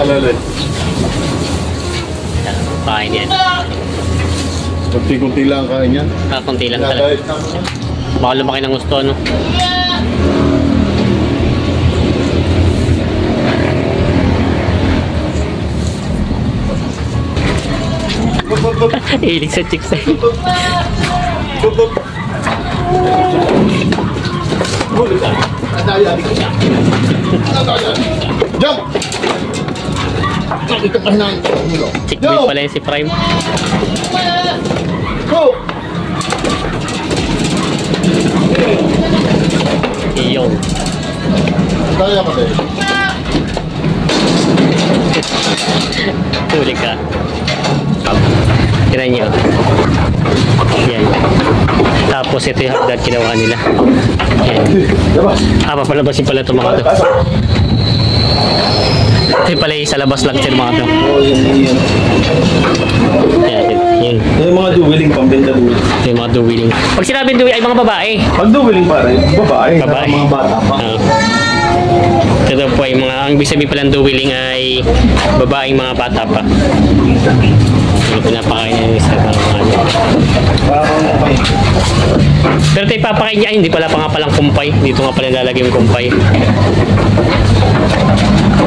Alalay. Kain yan. Kunti-kunti lang kain yan. Kunti lang talaga. Baka lumaki ng gusto, no? Hilig sa chicks eh. Jump! Ito pa na. Chick boy pala yung si Prime. Go! Iyo. Kaya ka tayo. Huli ka. Tira nyo. Yan. Tapos ito yung hagdan kinawa nila. Yan. Papalabasin pala ito mga ito. Ito pala yung sa labas lang ito mga ito. Yan. Yan. Yung mga duwiling, pambenta duwiling. Ito yung mga duwiling. Pag sinabing duwiling ay mga babae. Pag duwiling pa rin, babae. Babae. Mga bata pa. Ito po ay mga, ang ibig sabihin palang duwiling ay babaeng mga bata pa. Yung pinapakain niya yung isa ng mga ano. Pero ito ipapakain niya, ay hindi pala pa nga palang kumpay. Dito nga pala lalagay yung kumpay.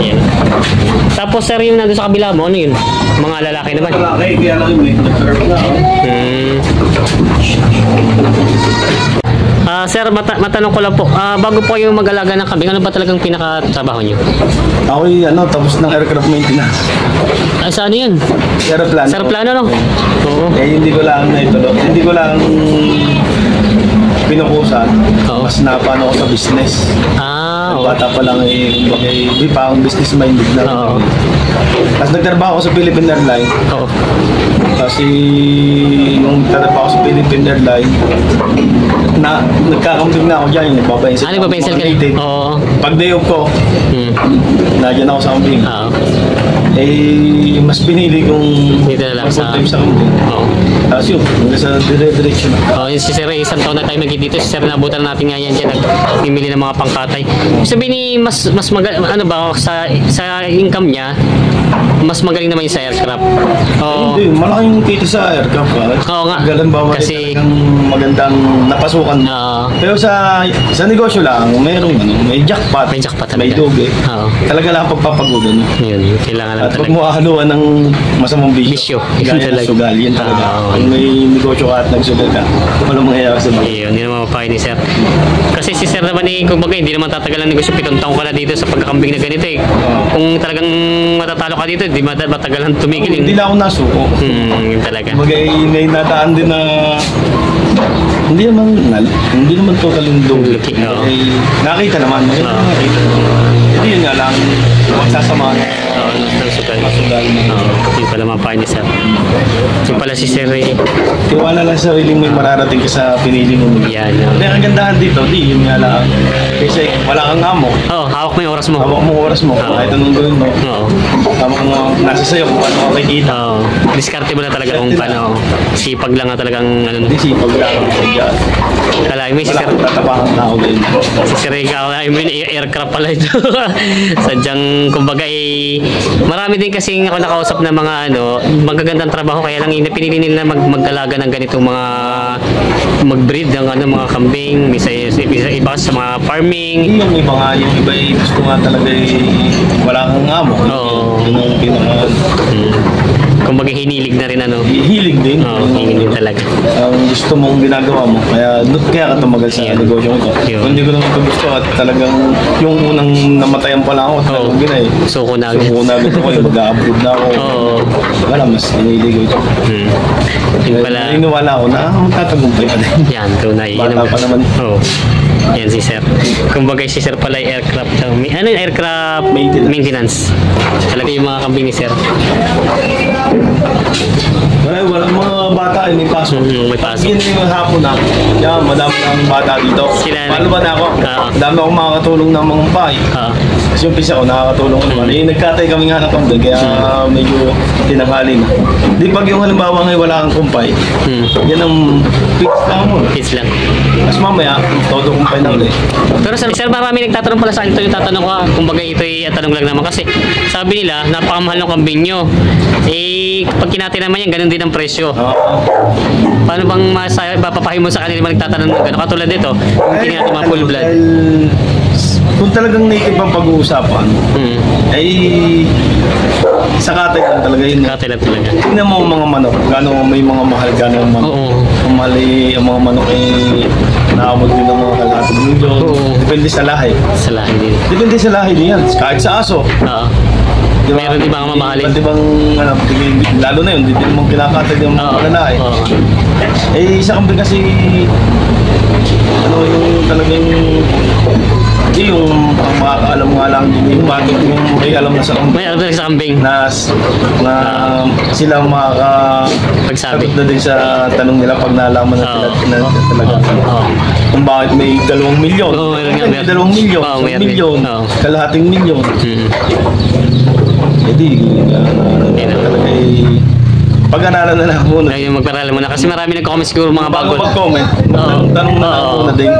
Ayan. Tapos sir, yung nandun sa kabila mo, ano yun? Mga lalaki naman. Lalaki, kaya lang yun eh. Nag-serve na. Sir, matanong ko lang po, bago po kayo mag-alaga ng kambing, ano ba talagang pinaka-trabaho nyo? Ako'y tapos ng aircraft maintenance. Ay, saan yun? Aeroplano. Sa aeroplano, no? Oo. Hindi ko lang hindi ko lang pinukusan. Oo. Mas napano ko sa business. Oo. Bata pa lang di pa akong business minded na. Oo. Tapos nagtrabaho ako sa Philippine Airlines. Oo. Kasi nung nagtrabaho ako sa Philippine Airlines, nagkakambing na ako dyan. Nagpapainsil. Nagpapainsil ka? Oo. Pag day off ko, nadyan ako sa kambing. Oo. Mas pinili kong dito na lang sa time sa kambing. Oo. Tapos yun, hanggang sa dire-diretso na. Oo, si Sir, isang taon na tayo dito. Si Sir, nabutan natin nga yan dyan. Nagmimili ng mga pangkatay. Sabi ni, mas ano ba, sa income niya, mas magaling naman yung sa aircraft. Oo. Hindi, malaking kita sa aircraft. Oo nga. Galimbawa Kasi magandang napasukan. Pero sa negosyo lang, may jackpot. May jackpot talaga. May doge. Oo. Talaga lang pagpapagudan. Yun, kailangan lang talaga. At talaga. huwag mo haluan ng masamang bisyo. Yun Gaya talaga. ng sugal, yan talaga. Kung may negosyo ka at nagsugal ka, walang mangyayari sa mga. Yun, hindi naman mapahay ni Sir. Kasi si Sir naman kumbaga, hindi naman tatagal ang negosyo. 7 taong ka na dito sa pagkakambing na ganito eh. Kung talagang matatalo ka dito, hindi matagalan tumigil. Hindi na ako nasuko. Yun talaga. May nataan din na hindi naman total indong. Nakita naman. Hindi yun nga lang magsasamahan. Oo, nasugal. Yun pala mapahay ni Sir. Yun pala si Sir eh. Tiwala lang sa sariling may mararating ka sa pinili mo. Yan. Hindi, ang gandahan dito, yun nga lang. Kasi wala kang amo. Oo, hawak mo yung oras mo. Hawak mo oras mo. Kahit anong gawin mo. Oo. Hawak mo, nasa sayo kung paano makikita. Oo. Diskarte mo na talaga kung paano. Sipag lang na talagang ano. Hindi sipag lang. Kalahin mo si Sir. Tatapakan na ako din. Si Sir Ikaw, I mean, aircraft pala ito. Sadyang, kumbaga marami din kasi ako nakausap na mga magagandang trabaho, kaya lang pinili nila mag-alaga ng ganitong mga mag-breed ng mga kambing, iba sa mga farming. Yung iba nga, yung iba gusto nga talaga wala kang amo. Oo. Yun ang pinaka... Kumbaga hinilig na rin Hilig din. Oo, hilig din talaga. Ang gusto mong ginagawa mo, kaya ka tumagal sa negosyo ko. Kung hindi ko naman ito gusto at talagang yung unang namatayan pala ako, talagang ginay. Suko na agad. Suko na agad ako, mag-a-approve na ako. Oo. Wala, mas hinilig ko ito. Yun pala. Iniwala ako na tatagumpay pa din. Yan, tunay. Bata pa naman. Oo. Yan si Sir. Kumbaga si Sir pala ay aircraft. Aircraft maintenance. Talaga yung mga kambing ni Sir. Wala mga mga bata ay may pasok. May pasok. Yun yung hapon na, yan, madami ng bata dito. Sila Paano ba na ako? Oo. Madami akong makakatulong ng mga bahay. Kasi yung pisa ko, nakakatulong ko naman. Nagkatay kami nga ng kumpay, kaya medyo tinanghali na. Di pag yung halimbawa ngayon wala kang kumpay, yan ang fix lang mo. Kids lang. Mas mamaya, todo kumpay na ulit. Pero sir, marami nagtatanong pala sa akin ito yung tatanong ko. Kumbaga ito ay tanong lang naman kasi sabi nila napakamahal ng kambing nyo. Pag kinati naman yan, ganun din ang presyo. Paano bang papapahin mo sa kanila nagtatanong ng gano'n? Katulad dito, kung kinati mga full blood. Kung talagang native ang pag-uusapan, ay sa katay lang talaga yun. Katay lang talaga. Tingnan mo ang mga manok, gano'n may mga mahal, gano'n ang manok. Kung mali ang mga manok ay naabot din ng mga kalating milyon. Depende sa lahi. Sa lahi din. Depende sa lahi din yan. Kahit sa aso. Diba? Meron di ba ang mamahalin? Di bang, lalo na yun, hindi naman kinakatay ng mga lalaki. Isa kambing kasi, yung talagang, hindi yung makakaalam nga lang, yung bakit yung may alam na sa kambing. May alam na sa kambing. Na sila pagsabi na din sa tanong nila pag nalaman na sila talaga. Kung bakit may 2 milyon. May 2 milyon, 1 milyon, kalahating milyon. Hindi, talaga pag-aralan na lang muna. Ayun, mag-aralan muna. Kasi marami nag-comment siguro mga bago. Mag-comment. Tanong na lang muna din.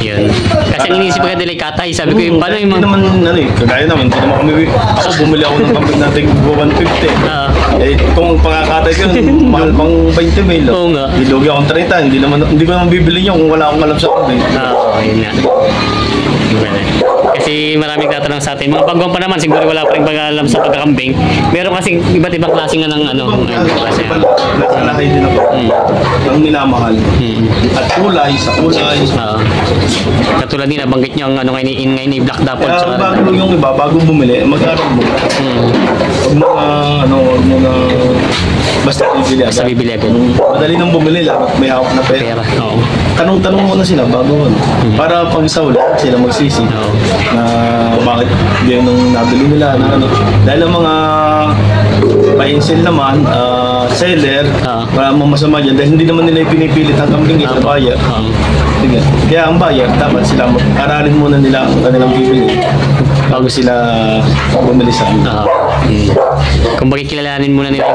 Yun. Kasi ang inisip ko kaya delikatay. Sabi ko yung paano yung mga... Hindi naman, kagaya naman, hindi naman kami... Ako, bumili ako ng kambing natin 150. Kung pangakatay ko, mahal pang 20 mil. Oo nga. Bilugi akong 30. Hindi ko naman bibili nyo kung wala akong alam sa kambing. Yun nga. Kasi maraming tatanong sa atin. Mga baguhan pa naman, siguro wala pa rin pag-alam sa pagkakambing. Meron kasi iba't ibang klase nga ng Nalahay din ako. Ang minamahal. At kulay, sa kulay. Katulad din, nabanggit nyo ang ngayon ni Black Dapple. Kaya bago yung iba, bago bumili, mag-aaral mo. Huwag mo na basta bibili agad. Basta bibili agad. Madali nang bumili lang, may hawak na pera. Tanong-tanong mo na sila bago para pag sa uli, sila magsisi. Na bakit yan nung nabili nila na ano. Dahil ang mga pa-insel naman, seller, wala mong masama dyan dahil hindi naman nila ipinipilit ang kambing sa buyer. Sige. Kaya ang buyer, dapat sila aralin muna nila ang kanilang bibili bago sila bumili sa amin. Kung bakit kilalanin muna nila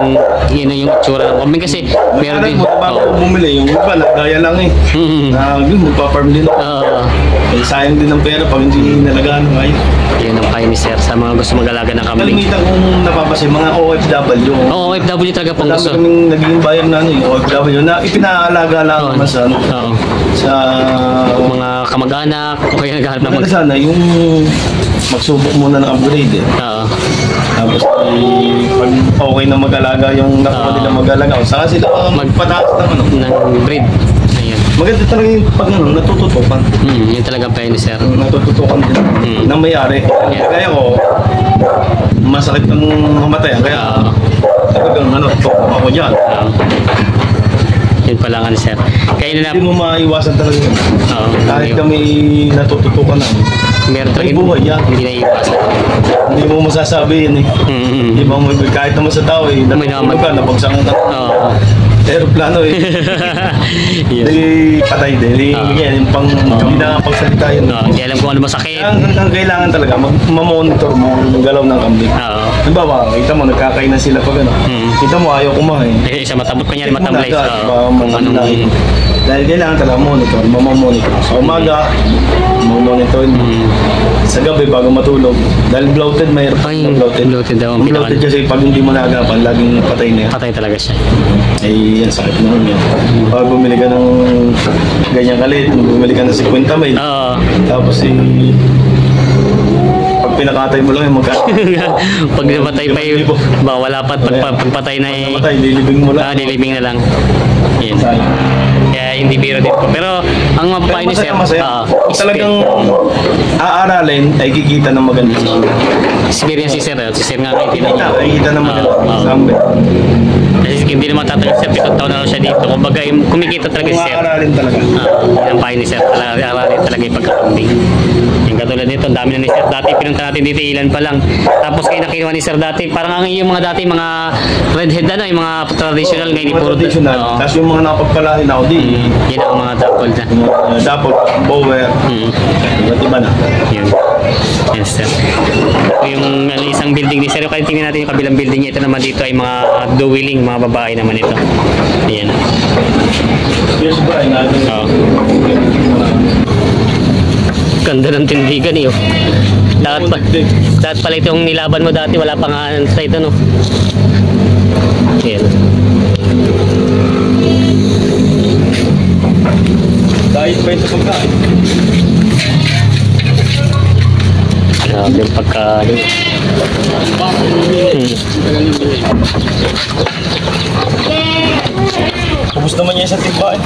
yung itsura ng kambing kasi meron din. Bago bumili, yung iba gaya lang magpa-farm din ako. Sayang din ang pera pag hindi nalagaan ng ayos. Yun ang kayo ni Sir sa mga gusto mag-alaga ng kambing. Kalimitan kong napapasin, mga OFW. OFW talaga pong gusto. Dami kaming naging bayan na OFW na ipinaalaga lang naman sa mga kamag-anak o kaya naghahanap ng sana yung magsubok muna ng upgrade tapos pag okay na mag-alaga yung nakuha nila mag-alaga saka sila magpataas ng breed. Maganda talaga yung pag natututukan. Yun talaga pa yun, Sir. Natututukan din ng may-ari. Kaya ko, masakit ng mamatay. Kaya talagang tutok ako dyan. Yun pala nga, Sir. Kaya hindi mo maiwasan talaga yun. Kahit kami natututukan namin. Meron talaga buhay yan. Hindi na iwasan. Hindi mo masasabi yun Hindi mo kahit naman sa tao natutulog ka, nabagsakan ka. Aeroplano Hindi patay din. Hindi na pagsalita yun. Hindi alam kung ano masakit. Ang kailangan talaga, mamonitor mo ang galaw ng kambing. Halimbawa, kita mo, nagkakain na sila pag kita mo, ayaw kumain. Isa matabot pa niya, matamlay. Dahil kailangan talaga monitor, mamamonitor. Sa umaga, mamamonitor. Sa gabi, bago matulog. Dahil bloated, mayroon bloated daw. Bloated kasi pag hindi mo naagapan, laging patay na yan. Patay talaga siya. Yan, sakit naman yan. Pag bumili ka ng ganyang kalit, bumili ka ng 50 mil. Tapos pag pinakatay mo lang yung pag namatay pa yun, wala pa. Pagpatay na lilibing mo lang. Lilibing na lang. Yan. Kaya hindi biro dito. Pero ang mapapain ni Sir, talagang aaralin ay kikita ng maganda. Experience si Sir. Si Sir nga kayo kikita ng maganda. Kasi hindi naman tatagal siya, 7 taon na lang siya dito. Kumbaga, kumikita talaga si Sir. Aaralin talaga. Ang pain ni Sir, aaralin talaga yung pagkakambing. Yung katulad nito, ang dami na ni Sir. Dati pinunta natin dito ilan pa lang. Tapos kayo nakinuha ni Sir dati, parang ang yung mga dati mga redhead ano, yung mga traditional ngayon Mga puro traditional. Oo. Tapos yung mga napagpalahin ako di. Yan ang mga tapol na. Dapol, bower. Iba't iba na. Yun. Yes, sir. Ito yung ano, isang building ni Sir. Kaya tingnan natin yung kabilang building niya. Ito naman dito ay mga duwiling, mga babae naman ito. Ayan. Yes, ba? Oo. Ganda ng tindigan eh. Oh. Dapat pala itong nilaban mo dati, wala pa nga sa ito, no? Ayan. Dahil pa ito pagkain. Grabe yung pagkain. Ubus naman niya sa timba eh.